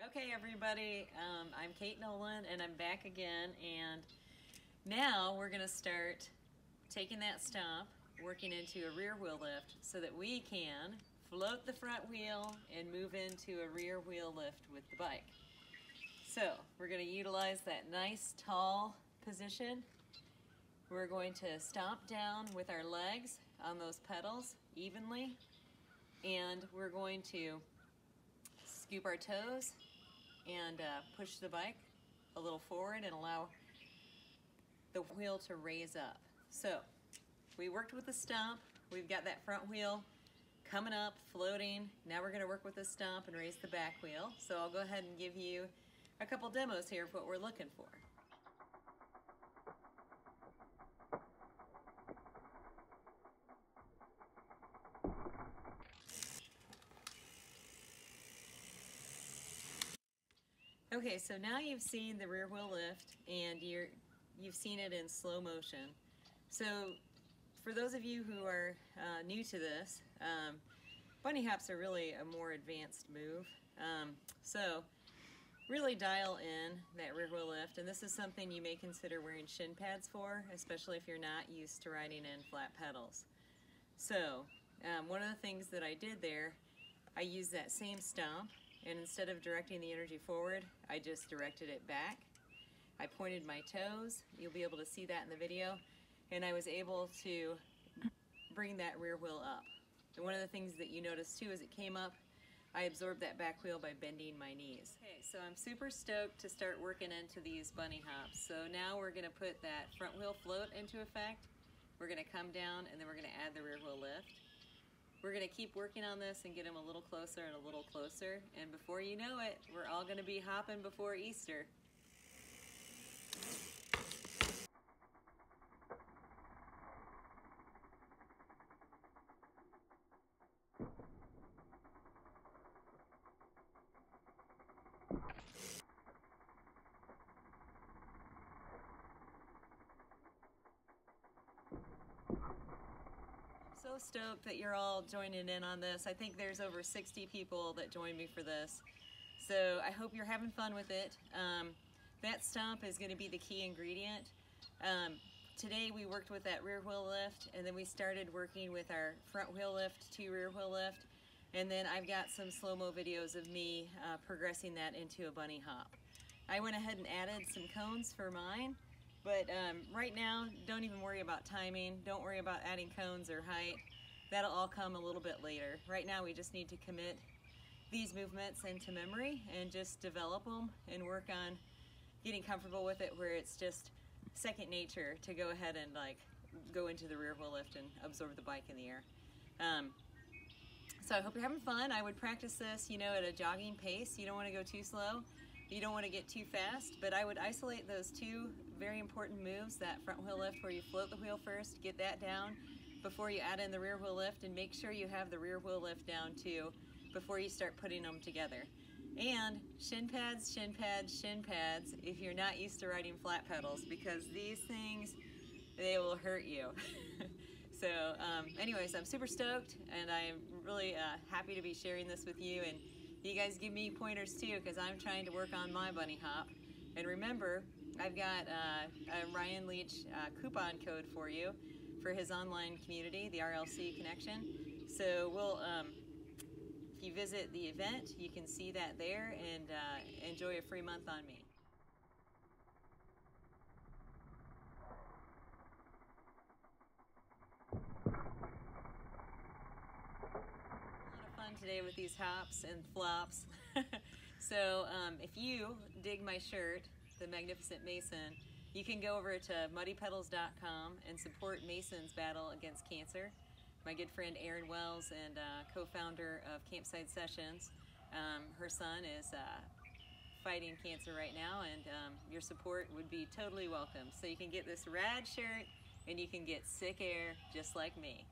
Okay, everybody, I'm Kate Nolan, and I'm back again, and now we're going to start taking that stomp, working into a rear wheel lift so that we can float the front wheel and move into a rear wheel lift with the bike. So we're going to utilize that nice tall position. We're going to stomp down with our legs on those pedals evenly, and we're going to scoop our toes and push the bike a little forward and allow the wheel to raise up. So we worked with the stomp, we've got that front wheel coming up, floating. Now we're going to work with the stomp and raise the back wheel. So I'll go ahead and give you a couple demos here of what we're looking for. Okay, so now you've seen the rear wheel lift and you've seen it in slow motion. So for those of you who are new to this, bunny hops are really a more advanced move. So really dial in that rear wheel lift, and this is something you may consider wearing shin pads for, especially if you're not used to riding in flat pedals. So one of the things that I did there, I used that same stomp, and instead of directing the energy forward, I just directed it back. I pointed my toes, you'll be able to see that in the video, and I was able to bring that rear wheel up. And one of the things that you notice too as it came up, I absorbed that back wheel by bending my knees. Okay, so I'm super stoked to start working into these bunny hops. So now we're gonna put that front wheel float into effect. We're gonna come down and then we're gonna add the rear wheel lift. We're going to keep working on this and get them a little closer and a little closer, and before you know it, we're all going to be hopping before Easter. So stoked that you're all joining in on this. I think there's over 60 people that joined me for this. So I hope you're having fun with it. That stomp is going to be the key ingredient. Today we worked with that rear wheel lift, and then we started working with our front wheel lift to rear wheel lift. And then I've got some slow-mo videos of me progressing that into a bunny hop. I went ahead and added some cones for mine. But right now, don't even worry about timing. Don't worry about adding cones or height. That'll all come a little bit later. Right now, we just need to commit these movements into memory and just develop them and work on getting comfortable with it where it's just second nature to go ahead and go into the rear wheel lift and absorb the bike in the air. So I hope you're having fun. I would practice this, at a jogging pace. You don't want to go too slow. You don't want to get too fast, but I would isolate those two very important moves, that front wheel lift where you float the wheel first, get that down before you add in the rear wheel lift, and make sure you have the rear wheel lift down too before you start putting them together. And shin pads, shin pads, shin pads if you're not used to riding flat pedals, because these things, they will hurt you. So anyways, I'm super stoked, and I'm really happy to be sharing this with you, and you guys give me pointers too, because I'm trying to work on my bunny hop. And remember, I've got a Ryan Leech coupon code for you for his online community, the RLC Connection. So if you visit the event, you can see that there and enjoy a free month on me. Today with these hops and flops. So if you dig my shirt, The Magnificent Mason, you can go over to muddypedals.com and support Mason's battle against cancer. My good friend Erin Wells and co-founder of Campsite Sessions, her son is fighting cancer right now, and your support would be totally welcome. So you can get this rad shirt and you can get sick air just like me.